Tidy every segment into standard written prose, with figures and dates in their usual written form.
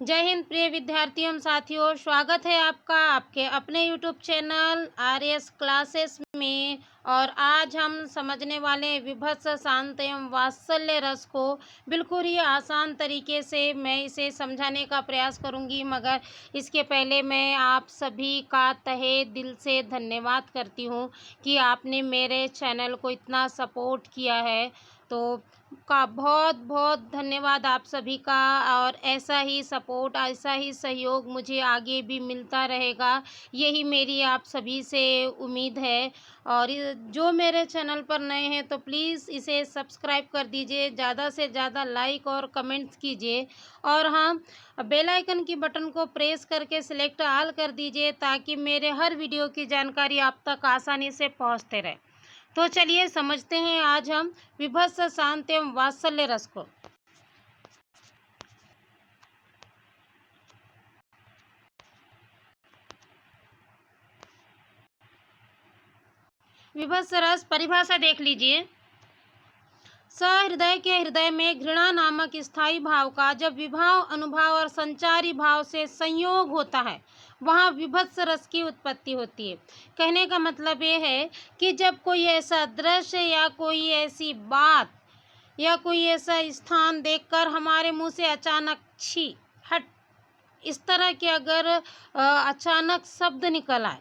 जय हिंद प्रिय विद्यार्थी एवं साथियों, स्वागत है आपका आपके अपने यूट्यूब चैनल आरएस क्लासेस में। और आज हम समझने वाले हैं विभत्स शांत एवं वात्सल्य रस को। बिल्कुल ही आसान तरीके से मैं इसे समझाने का प्रयास करूंगी, मगर इसके पहले मैं आप सभी का तहे दिल से धन्यवाद करती हूं कि आपने मेरे चैनल को इतना सपोर्ट किया है। तो का बहुत बहुत धन्यवाद आप सभी का। और ऐसा ही सपोर्ट, ऐसा ही सहयोग मुझे आगे भी मिलता रहेगा, यही मेरी आप सभी से उम्मीद है। और जो मेरे चैनल पर नए हैं तो प्लीज़ इसे सब्सक्राइब कर दीजिए, ज़्यादा से ज़्यादा लाइक और कमेंट्स कीजिए। और हाँ, बेल आइकन की बटन को प्रेस करके सिलेक्ट ऑल कर दीजिए ताकि मेरे हर वीडियो की जानकारी आप तक आसानी से पहुंचते रहे। तो चलिए समझते हैं आज हम विभत्स शांत एवं वात्सल्य रस को। विभत्स रस परिभाषा देख लीजिए। सहृदय के हृदय में घृणा नामक स्थायी भाव का जब विभाव, अनुभाव और संचारी भाव से संयोग होता है, वहाँ विभत्स रस की उत्पत्ति होती है। कहने का मतलब ये है कि जब कोई ऐसा दृश्य या कोई ऐसी बात या कोई ऐसा स्थान देखकर हमारे मुंह से अचानक छी, हट, इस तरह के अगर अचानक शब्द निकल आए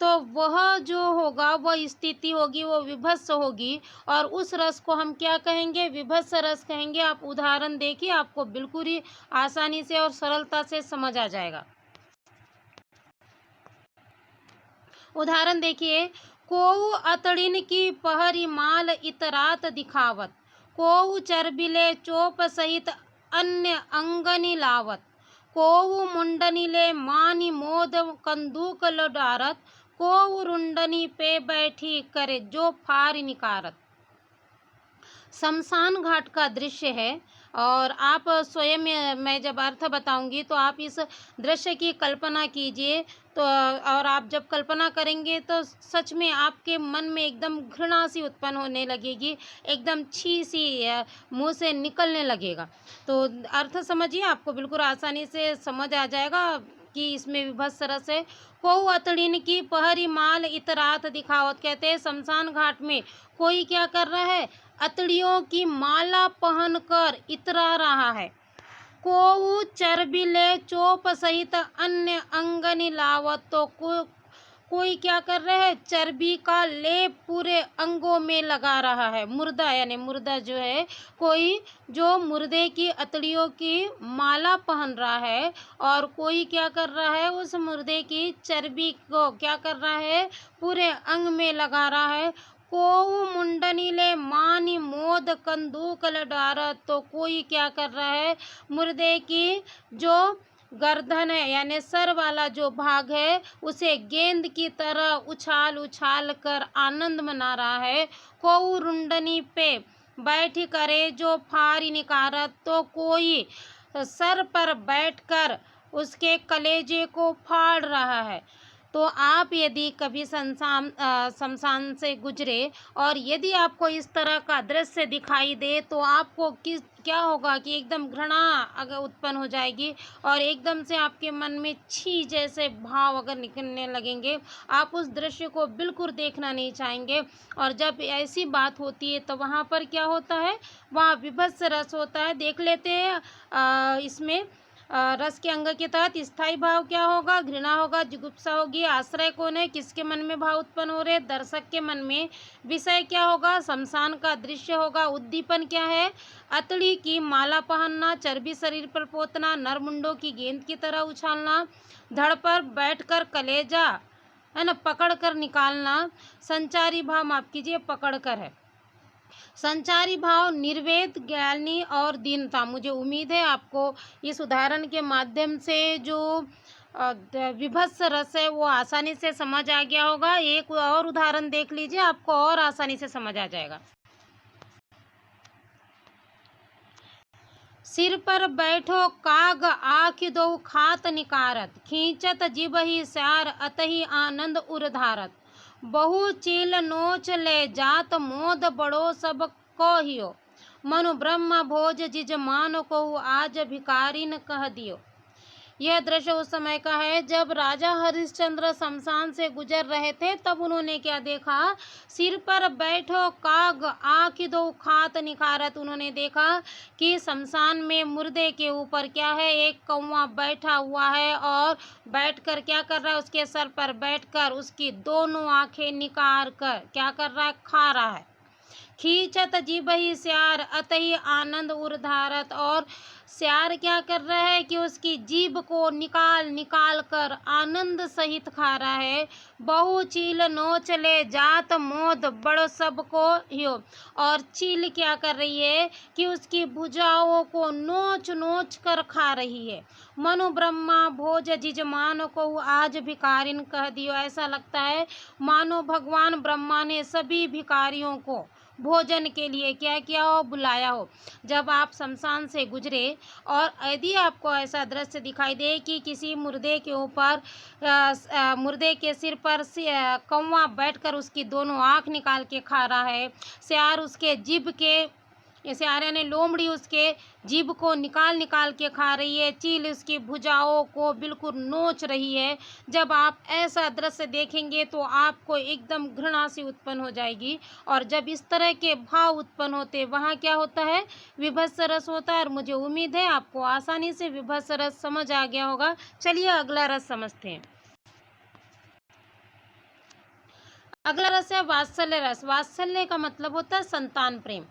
तो वह जो होगा, वह स्थिति होगी, वो विभत्स होगी। और उस रस को हम क्या कहेंगे? विभत्स रस कहेंगे। आप उदाहरण देखिए, आपको बिल्कुल ही आसानी से और सरलता से समझ आ जाएगा। उदाहरण देखिए, कोऊ अतड़िन की पहरी माल इतरात दिखावत, कोऊ चरबिले चोप सहित अन्य अंगनी लावत, कोऊ मुंडनीले मानी मोद कंदूक लडारत, कोऊ रुंडनी पे बैठी करे जो फार निकारत। शमशान घाट का दृश्य है। और आप स्वयं, मैं जब अर्थ बताऊंगी तो आप इस दृश्य की कल्पना कीजिए। तो और आप जब कल्पना करेंगे तो सच में आपके मन में एकदम घृणा सी उत्पन्न होने लगेगी, एकदम छी सी मुंह से निकलने लगेगा। तो अर्थ समझिए, आपको बिल्कुल आसानी से समझ आ जाएगा कि इसमें विभत्स रस है। कोऊ अतड़िन की पहरी माल इतरात दिखावत, कहते हैं शमशान घाट में कोई क्या कर रहा है? अतड़ियों की माला पहनकर इतरा रहा है। कोऊ चरबिले चोप सहित अन्य अंगनी लावत, तो कोई क्या कर रहा है? चर्बी का लेप पूरे अंगों में लगा रहा है। मुर्दा, यानी मुर्दा जो है, कोई जो मुर्दे की अतड़ियों की माला पहन रहा है, और कोई क्या कर रहा है? उस मुर्दे की चर्बी को क्या कर रहा है? पूरे अंग में लगा रहा है। कोऊ मुंडनीले मानी मोद कंदूक लडारत, तो कोई क्या कर रहा है? मुर्दे की जो गर्दन है, यानी सर वाला जो भाग है, उसे गेंद की तरह उछाल उछाल कर आनंद मना रहा है। कोऊ रुंडनी पे बैठ करे जो फारी निकारत, तो कोई सर पर बैठकर उसके कलेजे को फाड़ रहा है। तो आप यदि कभी शमशान से गुजरे और यदि आपको इस तरह का दृश्य दिखाई दे तो आपको क्या होगा कि एकदम घृणा अगर उत्पन्न हो जाएगी और एकदम से आपके मन में छी जैसे भाव अगर निकलने लगेंगे, आप उस दृश्य को बिल्कुल देखना नहीं चाहेंगे। और जब ऐसी बात होती है तो वहाँ पर क्या होता है? वहाँ विभत्स रस होता है। देख लेते हैं इसमें रस के अंग के तहत स्थायी भाव क्या होगा? घृणा होगा, जुगुप्सा होगी। आश्रय कौन है? किसके मन में भाव उत्पन्न हो रहे? दर्शक के मन में। विषय क्या होगा? शमशान का दृश्य होगा। उद्दीपन क्या है? अतड़ी की माला पहनना, चर्बी शरीर पर पोतना, नरमुंडों की गेंद की तरह उछालना, धड़ पर बैठकर कलेजा है ना पकड़ कर निकालना। संचारी भाव, माफ कीजिए, पकड़ कर है। संचारी भाव निर्वेद, ज्ञानी और दीनता। मुझे उम्मीद है आपको इस उदाहरण के माध्यम से जो विभत्स रस है वो आसानी से समझ आ गया होगा। एक और उदाहरण देख लीजिए, आपको और आसानी से समझ आ जाएगा। सिर पर बैठो काग आँख दो खात निकारत, खींचत जिब ही सार अतहि आनंद उरधारत, बहु चील नोच ले जात मोद बड़ो सब कहियो, मनु ब्रह्म भोज जिज मान को आज भिखारिन कह दियो। यह दृश्य उस समय का है जब राजा हरिश्चंद्र शमशान से गुजर रहे थे। तब उन्होंने क्या देखा, सिर पर बैठो काग आँख दो खात निखारत। उन्होंने देखा कि शमशान में मुर्दे के ऊपर क्या है, एक कौवा बैठा हुआ है और बैठकर क्या कर रहा है, उसके सर पर बैठकर उसकी दोनों आंखें निकाल कर क्या कर रहा है, खा रहा है। खींचत जिभहि स्यार अतहि आनंद उर्धारत। और स्यार क्या कर रहा है कि उसकी जीभ को निकाल निकाल कर आनंद सहित खा रहा है। बहु चील नोच ले जात मोद बड़ सबको हियो। और चील क्या कर रही है कि उसकी भुजाओं को नोच नोच कर खा रही है। मनु ब्रह्मा भोज जिजमान को आज भिखारिन कह दियो। ऐसा लगता है मानो भगवान ब्रह्मा ने सभी भिखारियों को भोजन के लिए क्या किया हो, बुलाया हो। जब आप शमशान से गुजरे और यदि आपको ऐसा दृश्य दिखाई दे कि किसी मुर्दे के ऊपर मुर्दे के सिर पर कौवा बैठकर उसकी दोनों आँख निकाल के खा रहा है, स्यार उसके जीभ के स्यारे ने लोमड़ी उसके जीभ को निकाल निकाल के खा रही है, चील उसकी भुजाओं को बिल्कुल नोच रही है। जब आप ऐसा दृश्य देखेंगे तो आपको एकदम घृणा सी उत्पन्न हो जाएगी। और जब इस तरह के भाव उत्पन्न होते वहाँ क्या होता है, विभत्स रस होता है। और मुझे उम्मीद है आपको आसानी से विभत्स रस समझ आ गया होगा। चलिए अगला रस समझते हैं। अगला रस है वात्सल्य रस। वात्सल्य का मतलब होता है संतान प्रेम।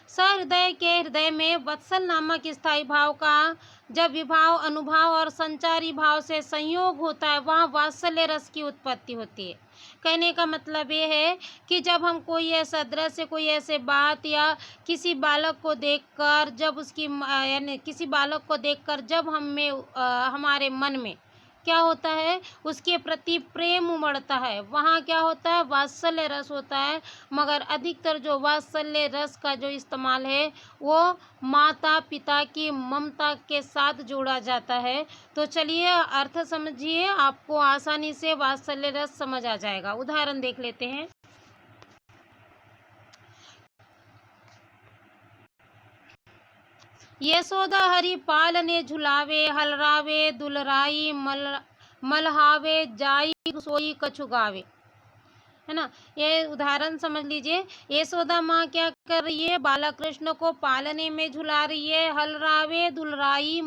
सहृदय के हृदय में वत्सल नामक स्थायी भाव का जब विभाव अनुभाव और संचारी भाव से संयोग होता है, वहाँ वात्सल्य रस की उत्पत्ति होती है। कहने का मतलब ये है कि जब हम कोई ऐसा दृश्य, कोई ऐसे बात या किसी बालक को देखकर जब उसकी यानी किसी बालक को देखकर जब हमारे मन में क्या होता है, उसके प्रति प्रेम उमड़ता है, वहाँ क्या होता है, वात्सल्य रस होता है। मगर अधिकतर जो वात्सल्य रस का जो इस्तेमाल है वो माता पिता की ममता के साथ जोड़ा जाता है। तो चलिए अर्थ समझिए, आपको आसानी से वात्सल्य रस समझ आ जाएगा। उदाहरण देख लेते हैं। यशोदा हरि पालने झुलावे हलरावे दुलराई मलहावे जाई सोई कछु गावे, है ना। ये उदाहरण समझ लीजिए। यशोदा माँ क्या कर रही है, बाला कृष्ण को पालने में झुला रही है। हलरावे दुलराई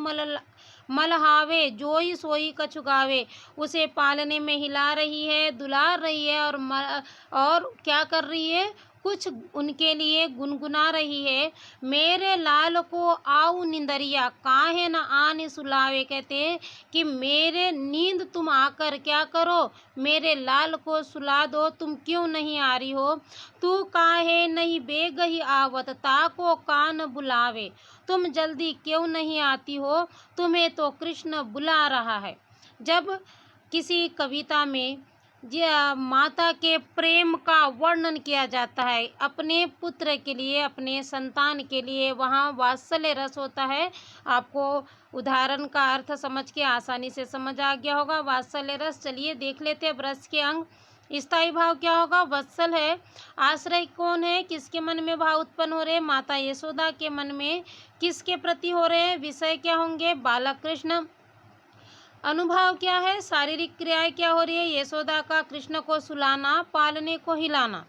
मलहावे जोई सोई कछु गावे, उसे पालने में हिला रही है, दुलार रही है और क्या कर रही है, कुछ उनके लिए गुनगुना रही है। मेरे लाल को आऊ निंदरिया काहे न आने सुलावे। कहते हैं कि मेरे नींद तुम आकर क्या करो, मेरे लाल को सुला दो, तुम क्यों नहीं आ रही हो। तू काहे नहीं बेगही आवत ताको कान बुलावे, तुम जल्दी क्यों नहीं आती हो, तुम्हें तो कृष्ण बुला रहा है। जब किसी कविता में माता के प्रेम का वर्णन किया जाता है अपने पुत्र के लिए, अपने संतान के लिए, वहाँ वात्सल्य रस होता है। आपको उदाहरण का अर्थ समझ के आसानी से समझ आ गया होगा वात्सल्य रस। चलिए देख लेते हैं रस के अंग। स्थायी भाव क्या होगा, वत्सल है। आश्रय कौन है, किसके मन में भाव उत्पन्न हो रहे हैं, माता यशोदा के मन में। किसके प्रति हो रहे हैं, विषय क्या होंगे, बालक कृष्ण। अनुभाव क्या है, शारीरिक क्रियाएं क्या हो रही है, यशोदा का कृष्ण को सुलाना, पालने को हिलाना।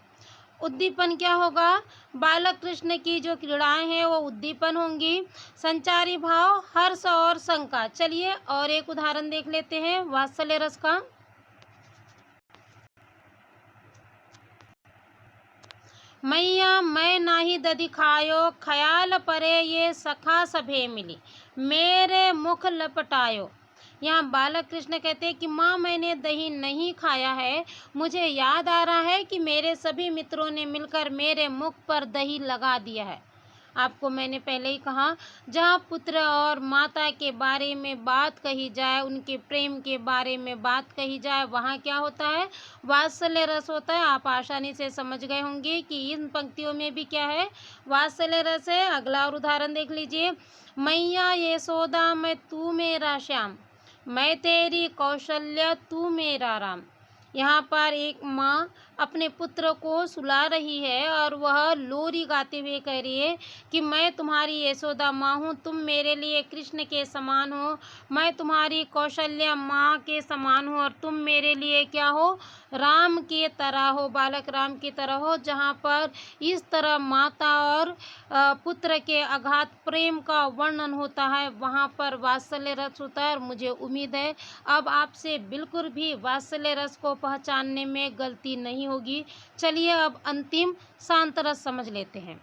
उद्दीपन क्या होगा, बालक कृष्ण की जो क्रीड़ाएं हैं वो उद्दीपन होंगी। संचारी भाव हर्ष और शंका। चलिए और एक उदाहरण देख लेते हैं वात्सल्य रस का। मैया मैं नाही दधि खायो ख्याल परे ये सखा सभे मिली मेरे मुख लपटायो। यहाँ बालक कृष्ण कहते हैं कि माँ मैंने दही नहीं खाया है, मुझे याद आ रहा है कि मेरे सभी मित्रों ने मिलकर मेरे मुख पर दही लगा दिया है। आपको मैंने पहले ही कहा, जहाँ पुत्र और माता के बारे में बात कही जाए, उनके प्रेम के बारे में बात कही जाए, वहाँ क्या होता है, वात्सल्य रस होता है। आप आसानी से समझ गए होंगे कि इन पंक्तियों में भी क्या है, वात्सल्य रस है। अगला और उदाहरण देख लीजिए। मैया यशोदा मैं तू मेरा श्याम, मैं तेरी कौशल्या तू मेरा राम। यहाँ पर एक माँ अपने पुत्र को सुला रही है और वह लोरी गाते हुए कह रही है कि मैं तुम्हारी यशोदा माँ हूँ, तुम मेरे लिए कृष्ण के समान हो, मैं तुम्हारी कौशल्या माँ के समान हूँ और तुम मेरे लिए क्या हो, राम की तरह हो, बालक राम की तरह हो। जहाँ पर इस तरह माता और पुत्र के अगाध प्रेम का वर्णन होता है, वहाँ पर वात्सल्य रस होता है। और मुझे उम्मीद है अब आपसे बिल्कुल भी वात्सल्य रस को पहचानने में गलती नहीं होगी। चलिए अब अंतिम शांत रस समझ लेते हैं।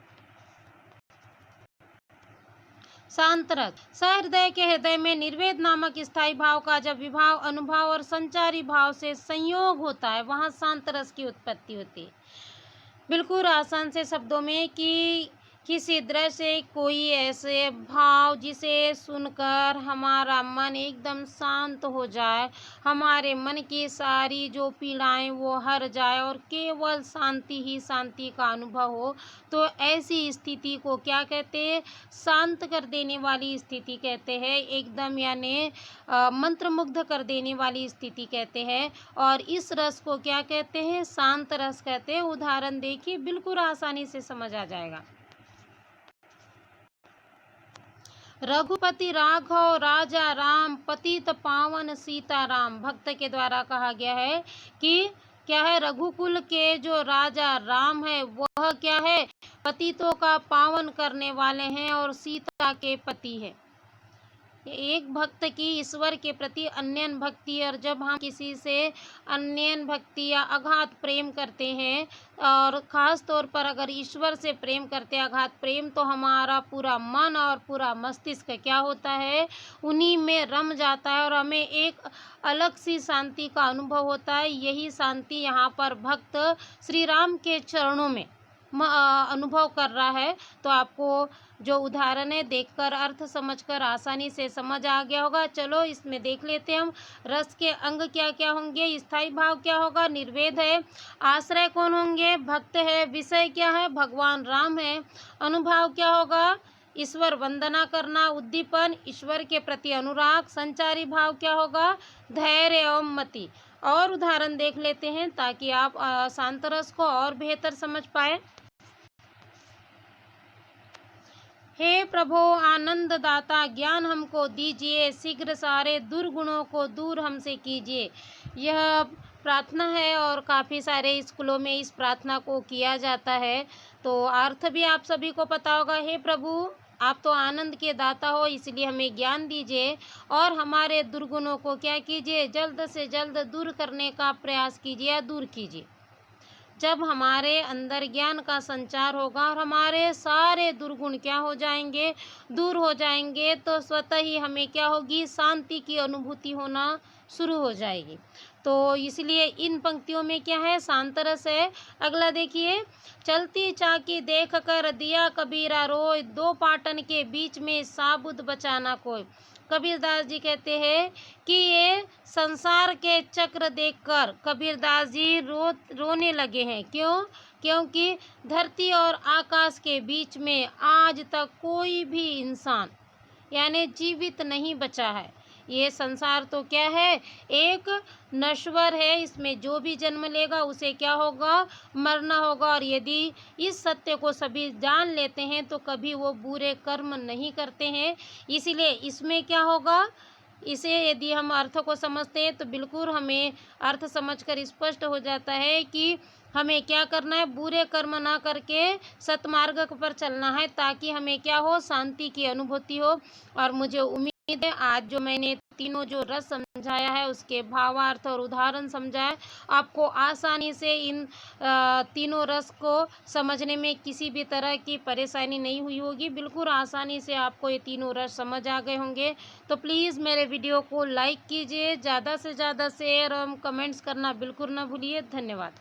शांत रस, सहृदय के हृदय में निर्वेद नामक स्थायी भाव का जब विभाव, अनुभव और संचारी भाव से संयोग होता है, वहाँ शांत रस की उत्पत्ति होती है। बिल्कुल आसान से शब्दों में कि किसी दृश्य कोई ऐसे भाव जिसे सुनकर हमारा मन एकदम शांत हो जाए, हमारे मन की सारी जो पीड़ाएं वो हर जाए और केवल शांति ही शांति का अनुभव हो, तो ऐसी स्थिति को क्या कहते हैं, शांत कर देने वाली स्थिति कहते हैं, एकदम यानी मंत्रमुग्ध कर देने वाली स्थिति कहते हैं। और इस रस को क्या कहते हैं, शांत रस कहते हैं। उदाहरण देखिए, बिल्कुल आसानी से समझ आ जाएगा। रघुपति राघव राजा राम, पतित पावन सीताराम। भक्त के द्वारा कहा गया है कि क्या है, रघुकुल के जो राजा राम है वह क्या है, पतितों का पावन करने वाले हैं और सीता के पति है। एक भक्त की ईश्वर के प्रति अन्यन भक्ति, और जब हम किसी से अन्यन भक्ति या अगाध प्रेम करते हैं, और ख़ास तौर पर अगर ईश्वर से प्रेम करते हैं अगाध प्रेम, तो हमारा पूरा मन और पूरा मस्तिष्क क्या होता है, उन्हीं में रम जाता है और हमें एक अलग सी शांति का अनुभव होता है। यही शांति यहाँ पर भक्त श्री राम के चरणों में अनुभव कर रहा है। तो आपको जो उदाहरण है देखकर अर्थ समझकर आसानी से समझ आ गया होगा। चलो इसमें देख लेते हैं हम, रस के अंग क्या क्या होंगे। स्थायी भाव क्या होगा, निर्वेद है। आश्रय कौन होंगे, भक्त है। विषय क्या है, भगवान राम है। अनुभाव क्या होगा, ईश्वर वंदना करना, उद्दीपन, ईश्वर के प्रति अनुराग। संचारी भाव क्या होगा, धैर्य एवं मति। और उदाहरण देख लेते हैं ताकि आप शांत रस को और बेहतर समझ पाए। हे प्रभु आनंद दाता, ज्ञान हमको दीजिए, शीघ्र सारे दुर्गुणों को दूर हमसे कीजिए। यह प्रार्थना है और काफ़ी सारे स्कूलों में इस प्रार्थना को किया जाता है। तो अर्थ भी आप सभी को पता होगा। हे प्रभु, आप तो आनंद के दाता हो, इसलिए हमें ज्ञान दीजिए और हमारे दुर्गुणों को क्या कीजिए, जल्द से जल्द दूर करने का प्रयास कीजिए या दूर कीजिए। जब हमारे अंदर ज्ञान का संचार होगा और हमारे सारे दुर्गुण क्या हो जाएंगे, दूर हो जाएंगे, तो स्वतः ही हमें क्या होगी, शांति की अनुभूति होना शुरू हो जाएगी। तो इसलिए इन पंक्तियों में क्या है, शांत रस है। अगला देखिए, चलती चाकी देख कर दिया कबीरा रोय, दो पाटन के बीच में साबुत बचाना कोई। कबीरदास जी कहते हैं कि ये संसार के चक्र देखकर कबीरदास जी रोने लगे हैं। क्यों? क्योंकि धरती और आकाश के बीच में आज तक कोई भी इंसान यानी जीवित नहीं बचा है। ये संसार तो क्या है, एक नश्वर है। इसमें जो भी जन्म लेगा उसे क्या होगा, मरना होगा। और यदि इस सत्य को सभी जान लेते हैं तो कभी वो बुरे कर्म नहीं करते हैं। इसीलिए इसमें क्या होगा, इसे यदि हम अर्थ को समझते हैं तो बिल्कुल हमें अर्थ समझकर स्पष्ट हो जाता है कि हमें क्या करना है, बुरे कर्म ना करके सतमार्ग पर चलना है, ताकि हमें क्या हो, शांति की अनुभूति हो। और मुझे उम्मीद है आज जो मैंने तीनों जो रस समझाया है उसके भावार्थ और उदाहरण समझाया, आपको आसानी से इन तीनों रस को समझने में किसी भी तरह की परेशानी नहीं हुई होगी। बिल्कुल आसानी से आपको ये तीनों रस समझ आ गए होंगे। तो प्लीज़ मेरे वीडियो को लाइक कीजिए, ज़्यादा से ज़्यादा शेयर और कमेंट्स करना बिल्कुल ना भूलिए। धन्यवाद।